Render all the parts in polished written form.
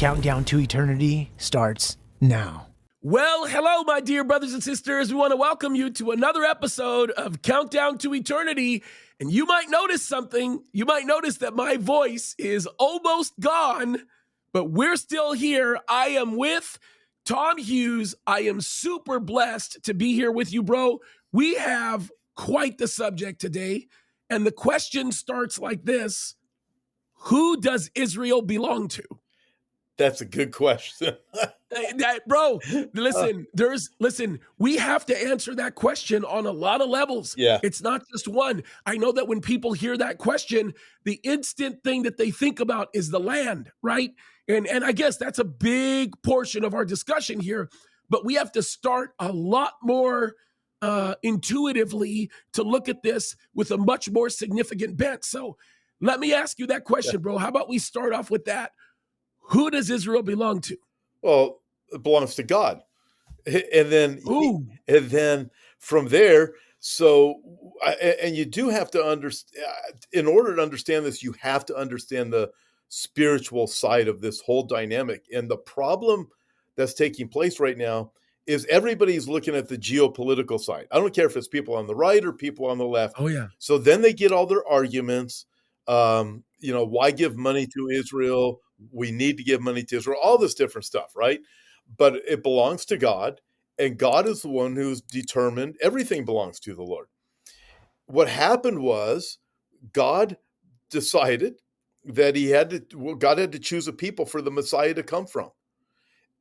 Countdown to Eternity starts now. Well, hello, my dear brothers and sisters. We want to welcome you to another episode of Countdown to Eternity. And you might notice something. You might notice that my voice is almost gone, but we're still here. I am with Tom Hughes. I am super blessed to be here with you, bro. We have quite the subject today. And the question starts like this: who does Israel belong to? That's a good question. Bro, listen, we have to answer that question on a lot of levels. Yeah. It's not just one. I know that when people hear that question, the instant thing that they think about is the land, right? And I guess that's a big portion of our discussion here, but we have to start a lot more intuitively to look at this with a much more significant bent. So let me ask you that question, bro. How about we start off with that? Who does Israel belong to? Well, it belongs to God. And then from there, and you do have to understand, in order to understand this, you have to understand the spiritual side of this whole dynamic. And the problem that's taking place right now is everybody's looking at the geopolitical side. I don't care if it's people on the right or people on the left. Oh, yeah. So then they get all their arguments. Why give money to Israel? We need to give money to Israel, all this different stuff, right? But it belongs to God, and God is the one who's determined everything belongs to the Lord. What happened was God decided that God had to choose a people for the Messiah to come from.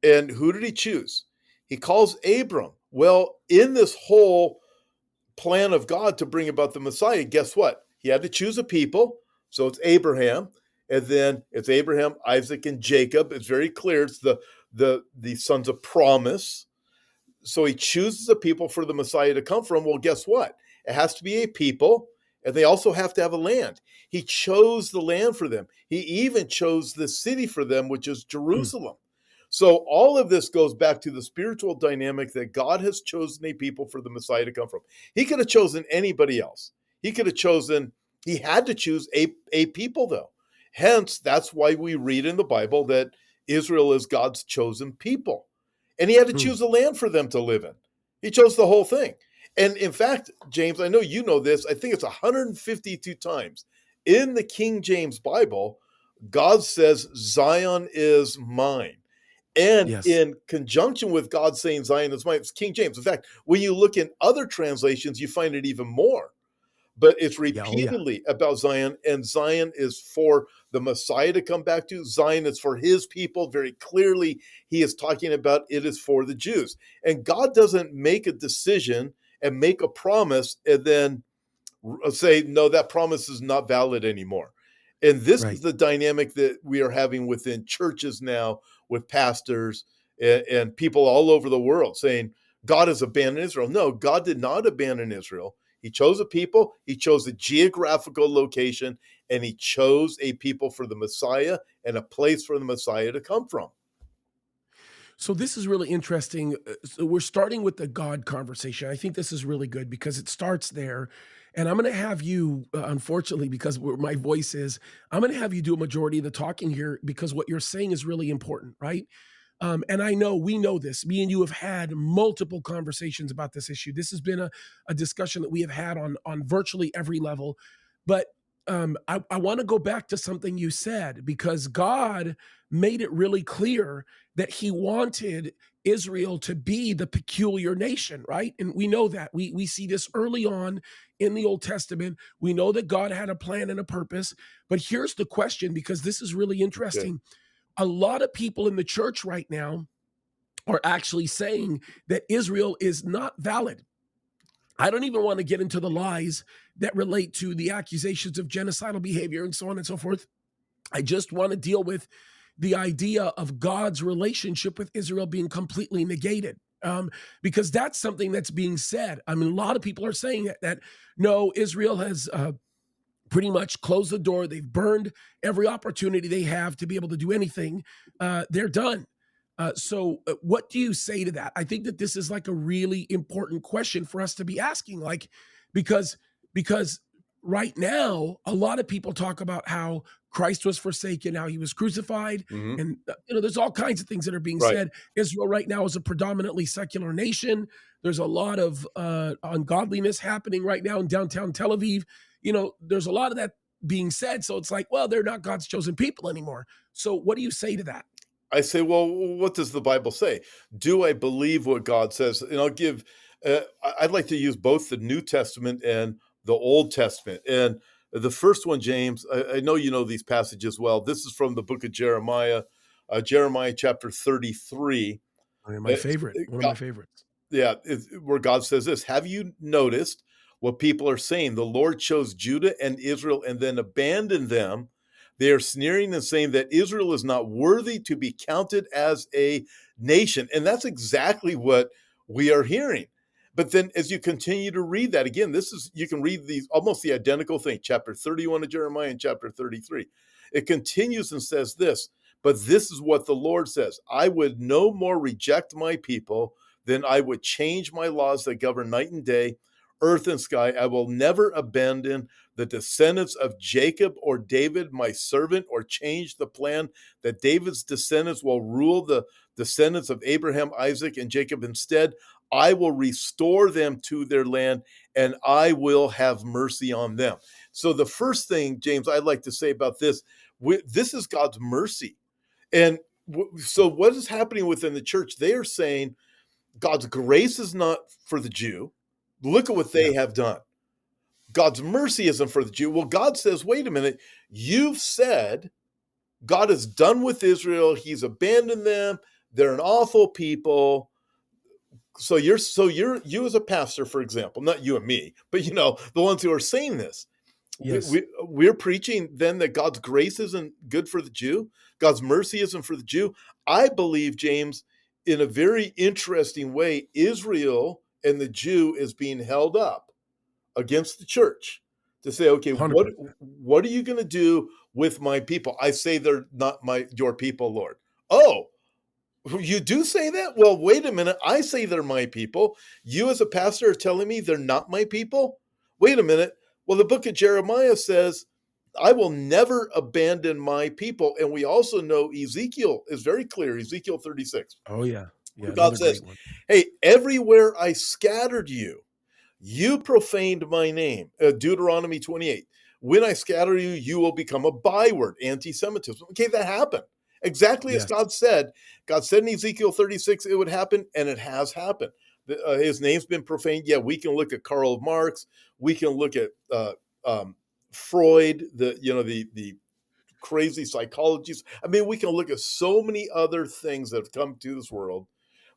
And who did he choose? He calls Abram. Well, in this whole plan of God to bring about the Messiah, guess what? He had to choose a people. So it's Abraham. And then it's Abraham, Isaac, and Jacob. It's very clear. It's the sons of promise. So he chooses a people for the Messiah to come from. Well, guess what? It has to be a people, and they also have to have a land. He chose the land for them. He even chose the city for them, which is Jerusalem. So all of this goes back to the spiritual dynamic that God has chosen a people for the Messiah to come from. He could have chosen anybody else. He had to choose a people, though. Hence, that's why we read in the Bible that Israel is God's chosen people. And he had to choose a land for them to live in. He chose the whole thing. And in fact, James, I know you know this, I think it's 152 times in the King James Bible, God says, Zion is mine. And in conjunction with God saying Zion is mine, it's King James. In fact, when you look in other translations, you find it even more. But it's repeatedly about Zion, and Zion is for the Messiah to come back to. Zion is for his people. Very clearly, he is talking about it is for the Jews. And God doesn't make a decision and make a promise and then say, no, that promise is not valid anymore. And this is the dynamic that we are having within churches now with pastors and people all over the world saying, God has abandoned Israel. No, God did not abandon Israel. He chose a people, he chose a geographical location, and he chose a people for the Messiah and a place for the Messiah to come from. So this is really interesting. So we're starting with the God conversation. I think this is really good because it starts there. And I'm going to have you, unfortunately, because where my voice is, I'm going to have you do a majority of the talking here because what you're saying is really important, right? And I know we know this. Me and you have had multiple conversations about this issue. This has been a discussion that we have had on virtually every level. But I want to go back to something you said because God made it really clear that he wanted Israel to be the peculiar nation, right? And we know that. We see this early on in the Old Testament. We know that God had a plan and a purpose. But here's the question, because this is really interesting. Okay. A lot of people in the church right now are actually saying that Israel is not valid. I don't even want to get into the lies that relate to the accusations of genocidal behavior and so on and so forth. I just want to deal with the idea of God's relationship with Israel being completely negated, because that's something that's being said. I mean, a lot of people are saying that no, Israel has pretty much closed the door. They've burned every opportunity they have to be able to do anything. They're done. So what do you say to that? I think that this is like a really important question for us to be asking, like, because right now, a lot of people talk about how Christ was forsaken, how he was crucified, Mhm. and there's all kinds of things that are being Right. said. Israel right now is a predominantly secular nation. There's a lot of ungodliness happening right now in downtown Tel Aviv. There's a lot of that being said. So it's like, well, they're not God's chosen people anymore. So what do you say to that? I say, well, what does the Bible say? Do I believe what God says? And I'll give, I'd like to use both the New Testament and the Old Testament. And the first one, James, I know you know these passages well. This is from the book of Jeremiah, Jeremiah chapter 33. My Uh, favorite, one of God, my favorites. yeah, where God says this. Have you noticed what people are saying? The Lord chose Judah and Israel and then abandoned them. They are sneering and saying that Israel is not worthy to be counted as a nation. And that's exactly what we are hearing. But then as you continue to read that, again, you can read these almost the identical thing, chapter 31 of Jeremiah and chapter 33. It continues and says this, but this is what the Lord says: I would no more reject my people, then I would change my laws that govern night and day, earth and sky. I will never abandon the descendants of Jacob or David, my servant, or change the plan that David's descendants will rule the descendants of Abraham, Isaac, and Jacob. Instead, I will restore them to their land and I will have mercy on them. So, the first thing, James, I'd like to say about this is God's mercy. And so, what is happening within the church? They are saying, God's grace is not for the Jew. Look at what Yeah, they have done. God's mercy isn't for the Jew. Well, God says, wait a minute, you've said God is done with Israel. He's abandoned them. They're an awful people. You as a pastor, for example, not you and me, but the ones who are saying this, yes, we're preaching then that God's grace isn't good for the Jew. God's mercy isn't for the Jew. I believe, James, in a very interesting way, Israel and the Jew is being held up against the church to say, okay, 100%. what are you going to do with my people? I say they're not your people, Lord. Oh, you do say that? Well, wait a minute. I say they're my people. You as a pastor are telling me they're not my people? Wait a minute. Well, the book of Jeremiah says, I will never abandon my people. And we also know Ezekiel is very clear, Ezekiel 36. Oh yeah, yeah, God another says, great one. hey, everywhere I scattered you, you profaned my name. Deuteronomy 28. When I scatter you, you will become a byword, anti-Semitism. Okay, that happened. Exactly as Yes, God said. God said in Ezekiel 36 it would happen, and it has happened. His name's been profaned. Yeah, we can look at Karl Marx. We can look at Freud, the crazy psychologists. I mean, we can look at so many other things that have come to this world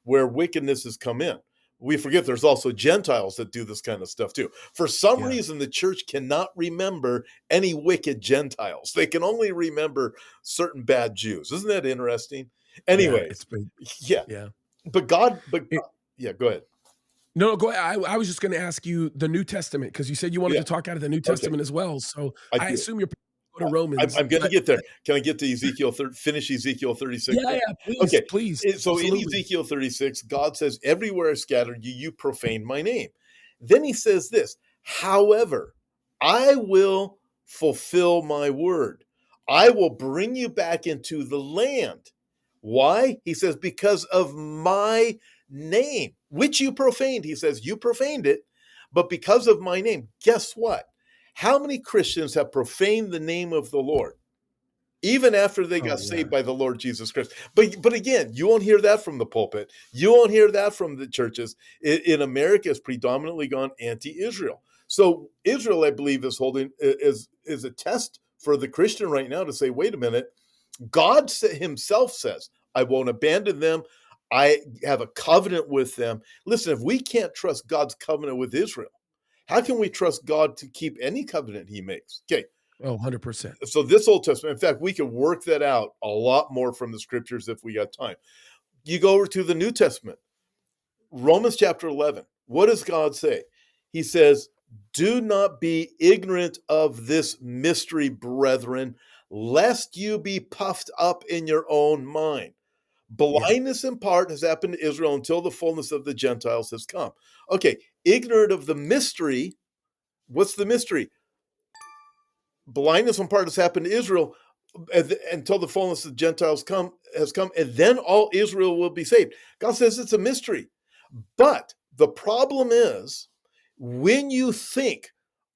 where wickedness has come in. We forget there's also Gentiles that do this kind of stuff too. For some yeah, reason, the church cannot remember any wicked Gentiles. They can only remember certain bad Jews. Isn't that interesting? yeah. Anyways, It's been, yeah, yeah. yeah, go ahead. No, no, go ahead. I was just going to ask you the New Testament because you said you wanted Yeah, to talk out of the New okay, Testament as well. So I I do. assume you're going to I'm, Romans, I'm going to but get there. Can I get to finish Ezekiel 36? yeah, yeah, please, Okay. please, So in absolutely. Ezekiel 36, God says, everywhere I scattered you, you profaned my name. Then he says this, however, I will fulfill my word. I will bring you back into the land. Why? He says, because of my name, which you profaned. He says, you profaned it, but because of my name. Guess what? How many Christians have profaned the name of the Lord, even after they Oh got yeah, saved by the Lord Jesus Christ? But again, you won't hear that from the pulpit. You won't hear that from the churches. In America, has predominantly gone anti-Israel. So Israel, I believe, is holding is a test for the Christian right now to say, wait a minute. God himself says, I won't abandon them. I have a covenant with them. Listen, if we can't trust God's covenant with Israel, how can we trust God to keep any covenant he makes? Okay, oh, 100%. so this Old Testament, in fact, we could work that out a lot more from the scriptures if we got time. You go over to the New Testament, Romans chapter 11. What does God say? He says, do not be ignorant of this mystery, brethren, lest you be puffed up in your own mind. Yeah, Blindness in part has happened to Israel until the fullness of the Gentiles has come. Okay, ignorant of the mystery. What's the mystery? Blindness in part has happened to Israel, until the fullness of the Gentiles has come, and then all Israel will be saved. God says it's a mystery. But the problem is, when you think,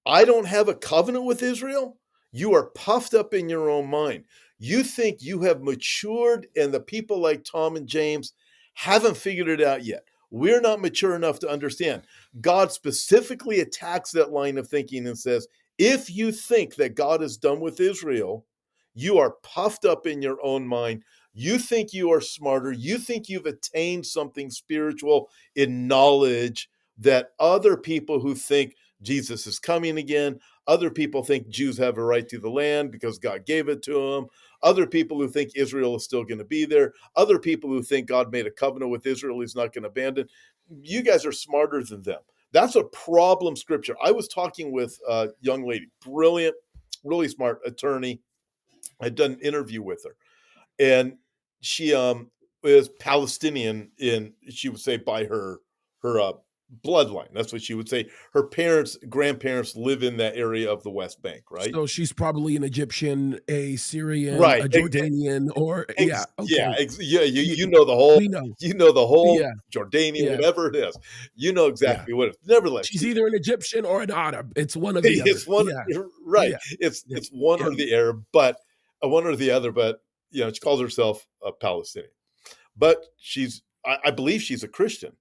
I don't have a covenant with Israel, you are puffed up in your own mind. You think you have matured, and the people like Tom and James haven't figured it out yet. We're not mature enough to understand. God specifically attacks that line of thinking and says, if you think that God is done with Israel, you are puffed up in your own mind. You think you are smarter. You think you've attained something spiritual in knowledge that other people who think Jesus is coming again, other people think Jews have a right to the land because God gave it to them, other people who think Israel is still going to be there, other people who think God made a covenant with Israel he's not going to abandon. You guys are smarter than them. That's a problem scripture. I was talking with a young lady, brilliant, really smart attorney. I'd done an interview with her, and she is Palestinian in, she would say, by her bloodline. That's what she would say. Her grandparents live in that area of the West Bank, right? So she's probably an Egyptian, a Syrian, Right. a Jordanian, or yeah, okay. Yeah. Y- You know the whole, we know. you know the whole Yeah, Jordanian, yeah, whatever it is. You know yeah. exactly what it is. Nevertheless, She's either an Egyptian or an Arab. It's one of the other. it's one, Yeah, right. yeah, yeah, It's one yeah. or the other, but one or the other. But she calls herself a Palestinian. But I believe she's a Christian.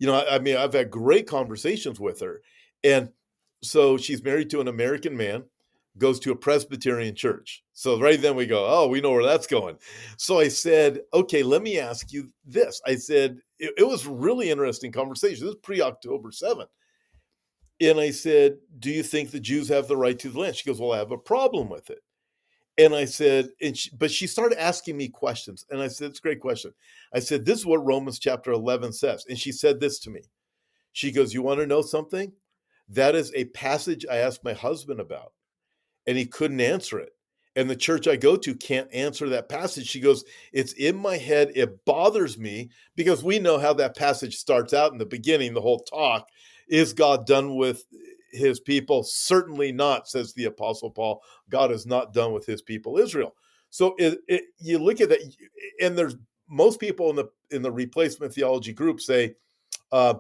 I mean, I've had great conversations with her. And so she's married to an American man, goes to a Presbyterian church. So right then we go, oh, we know where that's going. So I said, okay, let me ask you this. I said, it was really interesting conversation. This is pre-October 7th. And I said, do you think the Jews have the right to the land? She goes, well, I have a problem with it. And I said, but she started asking me questions. And I said, it's a great question. I said, this is what Romans chapter 11 says. And she said this to me. She goes, you want to know something? That is a passage I asked my husband about, and he couldn't answer it. And the church I go to can't answer that passage. She goes, it's in my head. It bothers me because we know how that passage starts out in the beginning, the whole talk. Is God done with his people? Certainly not, says the Apostle Paul. God is not done with his people, Israel. So you look at that, and there's most people in the replacement theology group say, uh,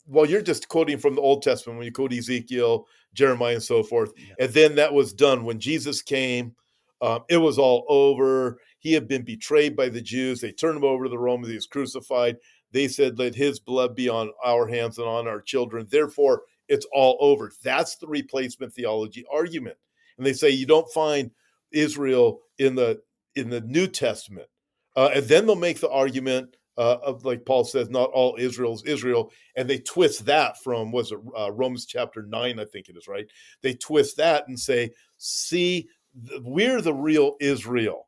well, you're just quoting from the Old Testament when you quote Ezekiel, Jeremiah, and so forth. Yeah. And then that was done. When Jesus came, it was all over. He had been betrayed by the Jews. They turned him over to the Romans. He was crucified. They said, let his blood be on our hands and on our children. Therefore, it's all over. That's the replacement theology argument. And they say you don't find Israel in the New Testament. And then they'll make the argument of, like Paul says, not all Israel is Israel, and they twist that from Romans chapter 9, I think it is, right? They twist that and say, see, we're the real Israel,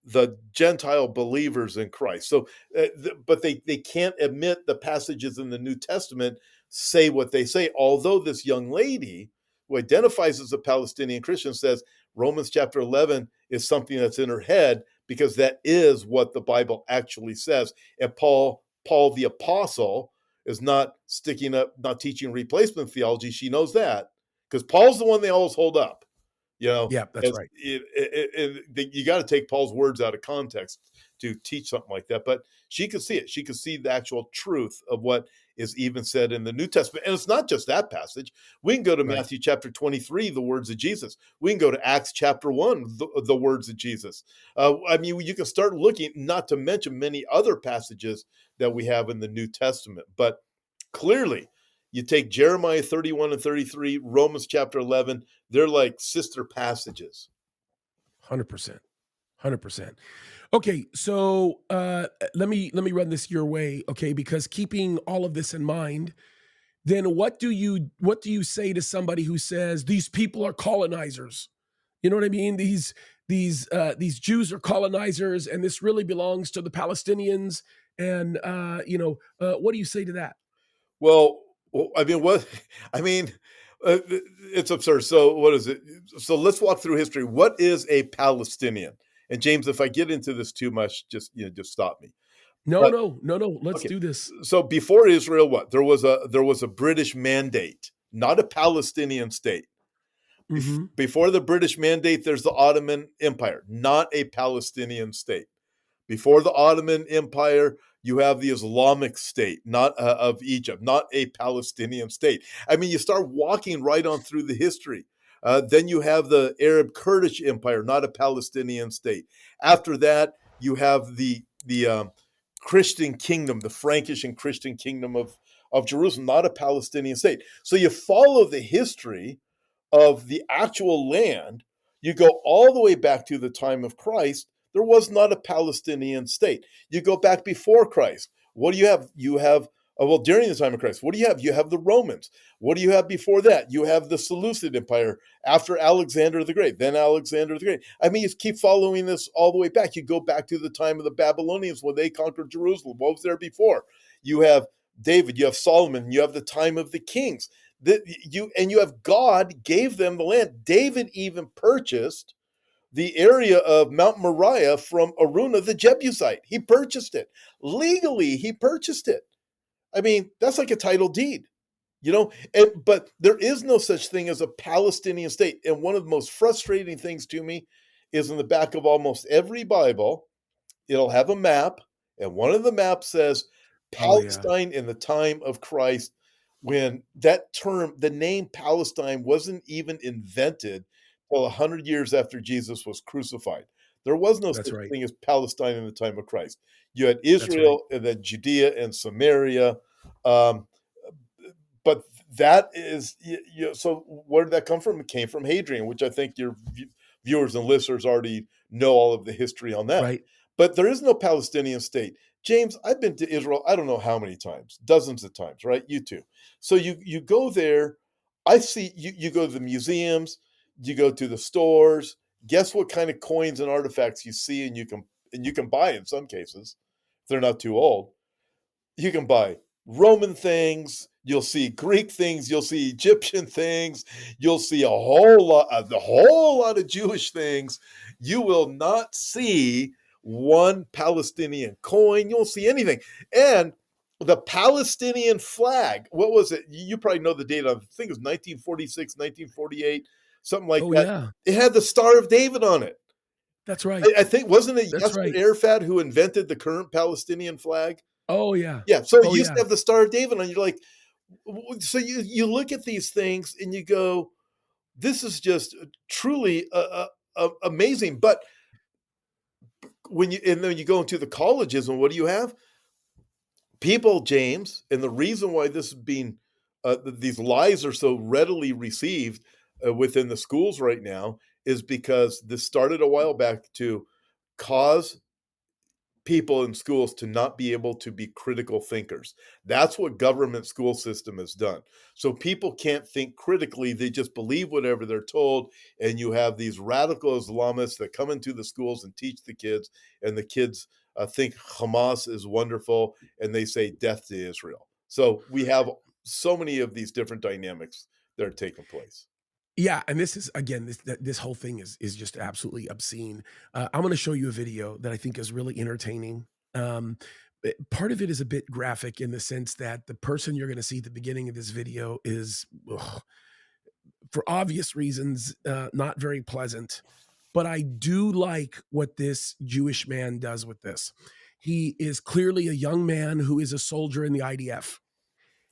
the Gentile believers in Christ. So, but they can't admit the passages in the New Testament say what they say. Although this young lady, who identifies as a Palestinian Christian, says Romans chapter 11 is something that's in her head because that is what the Bible actually says. And Paul the apostle is not teaching replacement theology. She knows that because Paul's the one they always hold up. Yeah, that's right. You got to take Paul's words out of context to teach something like that. But she could see it. She could see the actual truth of what is even said in the New Testament. And it's not just that passage. We can go to Matthew chapter 23, the words of Jesus. We can go to Acts chapter 1, the words of Jesus. I mean, you can start looking, not to mention many other passages that we have in the New Testament. But clearly, you take Jeremiah 31 and 33, Romans chapter 11, they're like sister passages. 100%. 100%. Okay, so let me run this your way, okay? Because keeping all of this in mind, then what do you say to somebody who says these people are colonizers? You know what I mean? These Jews are colonizers, and this really belongs to the Palestinians. And what do you say to that? Well, I mean, it's absurd. So what is it? So let's walk through history. What is a Palestinian? And James, if I get into this too much, just stop me. No, But no, no, no. Let's okay, do this. so before Israel, there was a British mandate, not a Palestinian state. Mhm. Before the British Mandate, there's the Ottoman Empire, not a Palestinian state. Before the Ottoman Empire, you have the Islamic State, not of Egypt, not a Palestinian state. I mean, you start walking right on through the history. Then you have the Arab Kurdish Empire, not a Palestinian state. After that, you have the Christian kingdom, the Frankish and Christian kingdom of Jerusalem, not a Palestinian state. So you follow the history of the actual land. You go all the way back to the time of Christ. There was not a Palestinian state. You go back before Christ. What do you have? You have, well, during the time of Christ, what do you have? You have the Romans. What do you have before that? You have the Seleucid Empire after Alexander the Great, then Alexander the Great. I mean, you keep following this all the way back. You go back to the time of the Babylonians when they conquered Jerusalem. What was there before? You have David, you have Solomon, you have the time of the kings. You have God gave them the land. David even purchased the area of Mount Moriah from Araunah the Jebusite. He purchased it. Legally, he purchased it. I mean, that's like a title deed, but there is no such thing as a Palestinian state. And one of the most frustrating things to me is in the back of almost every Bible, it'll have a map, and one of the maps says Oh, yeah. Palestine in the time of Christ, when that term, the name Palestine, wasn't even invented till 100 years after Jesus was crucified. There was no That's such right. thing as Palestine in the time of Christ. You had That's right. Israel and then Judea and Samaria. Um, but that is, so where did that come from? It came from Hadrian, which I think your viewers and listeners already know all of the history on that. Right. But there is no Palestinian state. James, I've been to Israel, I don't know how many times, dozens of times, right? You too. So you go there, I see, you go to the museums, you go to the stores, guess what kind of coins and artifacts you see and you can buy in some cases, if they're not too old. You can buy Roman things, you'll see Greek things, you'll see Egyptian things, you'll see a whole lot of Jewish things. You will not see one Palestinian coin, you won't see anything. And the Palestinian flag, what was it? You probably know the date. I think it was 1946, 1948, something like Oh, that. yeah. It had the Star of David on it. That's right. I think, wasn't it That's Yasser right. Arafat who invented the current Palestinian flag? Oh, yeah. Yeah, so it Oh, used yeah. to have the Star of David on. You're like, so you look at these things and you go, this is just truly amazing. But and then you go into the colleges, and what do you have? People, James, and the reason why this is being these lies are so readily received within the schools right now is because this started a while back to cause people in schools to not be able to be critical thinkers. That's what government school system has done. So people can't think critically, they just believe whatever they're told, and you have these radical Islamists that come into the schools and teach the kids, and the kids think Hamas is wonderful, and they say death to Israel. So we have so many of these different dynamics that are taking place. Yeah, and this is again, this whole thing is just absolutely obscene. I'm gonna show you a video that I think is really entertaining. Part of it is a bit graphic in the sense that the person you're gonna see at the beginning of this video is, for obvious reasons, not very pleasant. But I do like what this Jewish man does with this. He is clearly a young man who is a soldier in the IDF.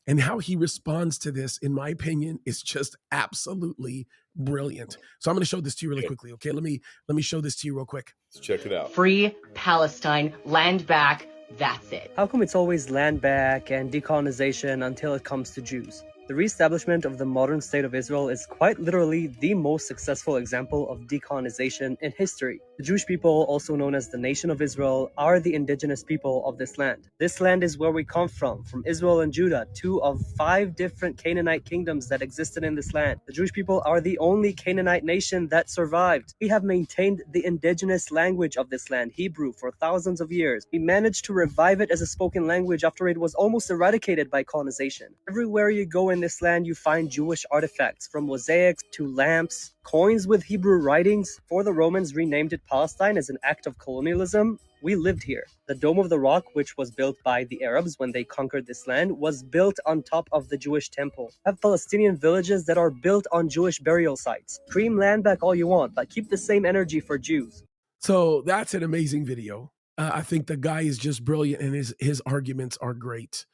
And how he responds to this, in my opinion, is just absolutely brilliant. So I'm going to show this to you really quickly. Okay, let me show this to you real quick. Let's check it out. Free Palestine, land back, that's it. How come it's always land back and decolonization until it comes to Jews? The reestablishment of the modern state of Israel is quite literally the most successful example of decolonization in history. The Jewish people, also known as the Nation of Israel, are the indigenous people of this land. This land is where we come from Israel and Judah, 2 of 5 different Canaanite kingdoms that existed in this land. The Jewish people are the only Canaanite nation that survived. We have maintained the indigenous language of this land, Hebrew, for thousands of years. We managed to revive it as a spoken language after it was almost eradicated by colonization. Everywhere you go in this land, you find Jewish artifacts, from mosaics to lamps Coins with Hebrew writings for the Romans renamed it Palestine as an act of colonialism. We lived here. The Dome of the Rock, which was built by the Arabs when they conquered this land, was built on top of the Jewish temple. Have Palestinian villages that are built on Jewish burial sites. Cream land back all you want, but keep the same energy for Jews. So that's an amazing video. I think the guy is just brilliant, and his arguments are great.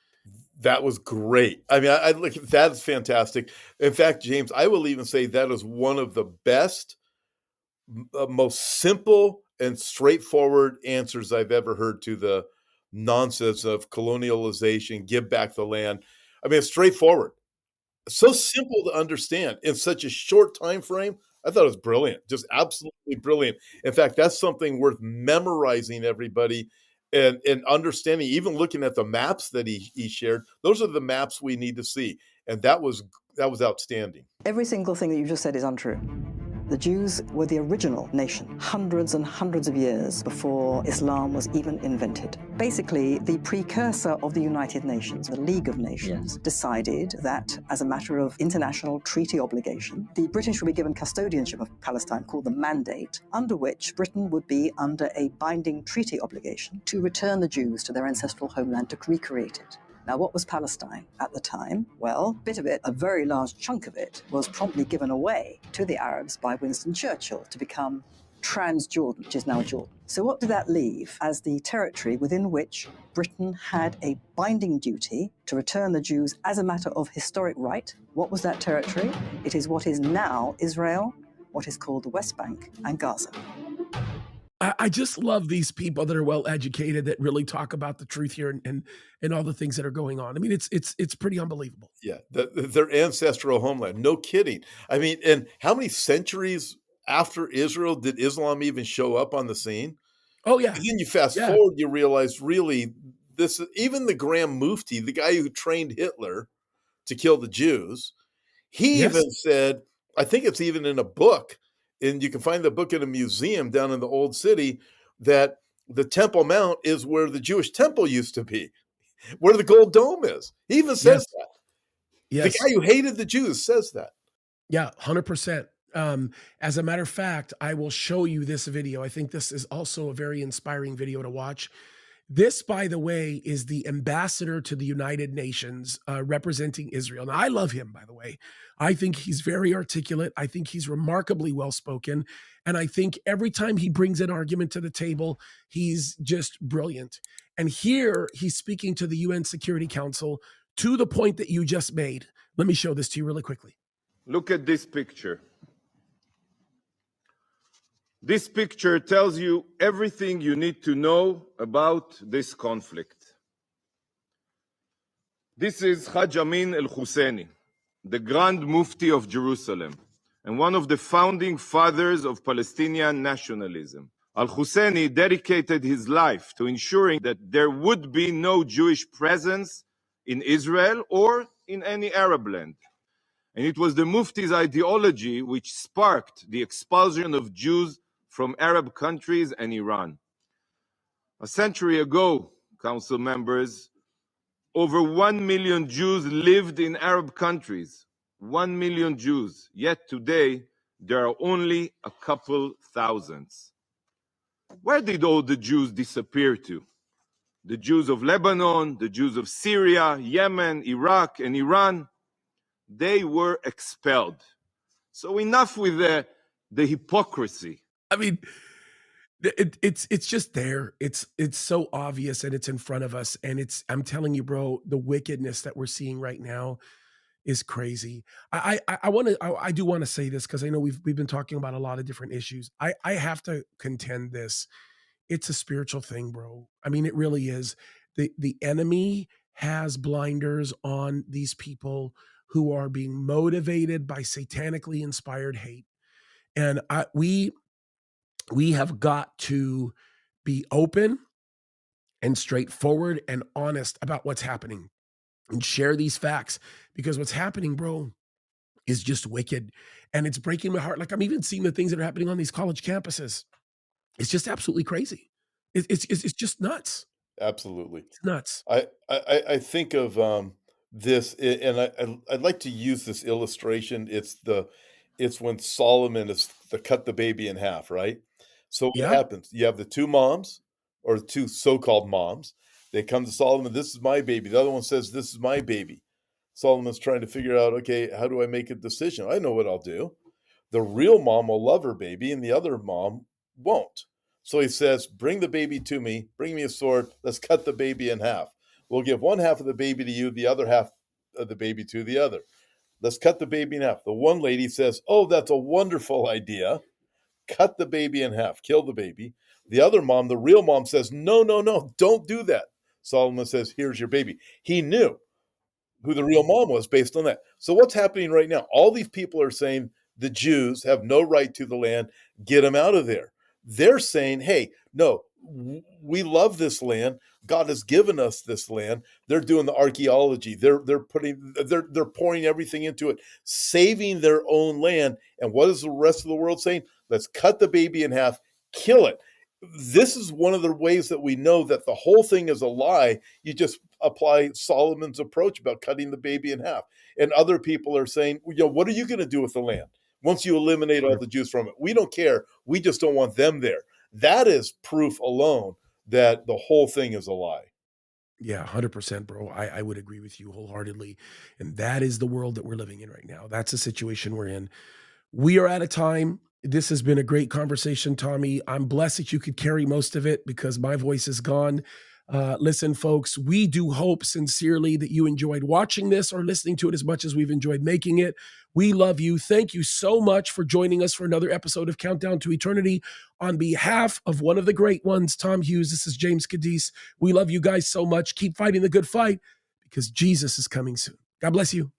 That was great. I mean, I look, that's fantastic. In fact, James, I will even say that is one of the best, most simple and straightforward answers I've ever heard to the nonsense of colonialization, give back the land. I mean, it's straightforward. So simple to understand in such a short time frame. I thought it was brilliant, just absolutely brilliant. In fact, that's something worth memorizing, everybody, and understanding. Even looking at the maps that he shared, those are the maps we need to see, and that was outstanding. Every single thing that you just said is untrue. The Jews were the original nation, hundreds and hundreds of years before Islam was even invented. Basically, the precursor of the United Nations, the League of Nations, decided that as a matter of international treaty obligation, the British would be given custodianship of Palestine called the Mandate, under which Britain would be under a binding treaty obligation to return the Jews to their ancestral homeland to recreate it. Now, what was Palestine at the time? Well, a bit of it, a very large chunk of it, was promptly given away to the Arabs by Winston Churchill to become Transjordan, which is now Jordan. So what did that leave as the territory within which Britain had a binding duty to return the Jews as a matter of historic right? What was that territory? It is what is now Israel, what is called the West Bank, and Gaza. I just love these people that are well educated, that really talk about the truth here, and all the things that are going on. I mean, it's pretty unbelievable. Yeah, their ancestral homeland. No kidding. I mean, and how many centuries after Israel did Islam even show up on the scene? Oh yeah. And then you fast Yeah. forward, you realize really this, even the Grand Mufti, the guy who trained Hitler to kill the Jews, he Yes. even said, I think it's even in a book, and you can find the book in a museum down in the old city, that the Temple Mount is where the Jewish temple used to be, where the gold dome is. He even says Yes. that. Yes. The guy who hated the Jews says that. Yeah, 100%. As a matter of fact, I will show you this video. I think this is also a very inspiring video to watch. This, by the way, is the ambassador to the United Nations representing Israel. Now, I love him, by the way. I think he's very articulate. I think he's remarkably well-spoken. And I think every time he brings an argument to the table, he's just brilliant. And here he's speaking to the UN Security Council to the point that you just made. Let me show this to you really quickly. Look at this picture. This picture tells you everything you need to know about this conflict. This is Haj Amin al-Husseini, the Grand Mufti of Jerusalem, and one of the founding fathers of Palestinian nationalism. Al-Husseini dedicated his life to ensuring that there would be no Jewish presence in Israel or in any Arab land. And it was the Mufti's ideology which sparked the expulsion of Jews from Arab countries and Iran. A century ago, council members, over 1 million Jews lived in Arab countries. 1 million Jews. Yet today, there are only a couple thousands. Where did all the Jews disappear to? The Jews of Lebanon, the Jews of Syria, Yemen, Iraq, and Iran, they were expelled. So enough with the hypocrisy. I mean, it's just there. It's so obvious, and it's in front of us. And I'm telling you, bro, the wickedness that we're seeing right now is crazy. I do want to say this, because I know we've been talking about a lot of different issues. I have to contend this. It's a spiritual thing, bro. I mean, it really is. The enemy has blinders on these people who are being motivated by satanically inspired hate. And we have got to be open and straightforward and honest about what's happening, and share these facts, because what's happening, bro, is just wicked, and it's breaking my heart. Like, I'm even seeing the things that are happening on these college campuses. It's just absolutely crazy. It's just nuts. Absolutely. It's nuts. I think of this, and I'd like to use this illustration. It's It's when Solomon is to cut the baby in half, right? So what Yeah. happens? You have the two moms, or two so-called moms. They come to Solomon, this is my baby. The other one says, this is my baby. Solomon's trying to figure out, okay, how do I make a decision? I know what I'll do. The real mom will love her baby, and the other mom won't. So he says, bring the baby to me, bring me a sword, let's cut the baby in half. We'll give one half of the baby to you, the other half of the baby to the other. Let's cut the baby in half. The one lady says, oh, that's a wonderful idea. Cut the baby in half, kill the baby. The other mom, the real mom, says, no, no, no, don't do that. Solomon says, here's your baby. He knew who the real mom was based on that. So what's happening right now? All these people are saying the Jews have no right to the land. Get them out of there. They're saying, hey, no, we love this land. God has given us this land. They're doing the archaeology. They're pouring everything into it, saving their own land. And what is the rest of the world saying? Let's cut the baby in half, kill it. This is one of the ways that we know that the whole thing is a lie. You just apply Solomon's approach about cutting the baby in half. And other people are saying, what are you going to do with the land once you eliminate all the Jews from it? We don't care. We just don't want them there. That is proof alone that the whole thing is a lie. Yeah, 100%, bro. I would agree with you wholeheartedly. And that is the world that we're living in right now. That's the situation we're in. We are out of time. This has been a great conversation, Tommy. I'm blessed that you could carry most of it because my voice is gone. Listen, folks, we do hope sincerely that you enjoyed watching this or listening to it as much as we've enjoyed making it. We love you. Thank you so much for joining us for another episode of Countdown to Eternity. On behalf of one of the great ones, Tom Hughes, this is James Kaddis. We love you guys so much. Keep fighting the good fight because Jesus is coming soon. God bless you.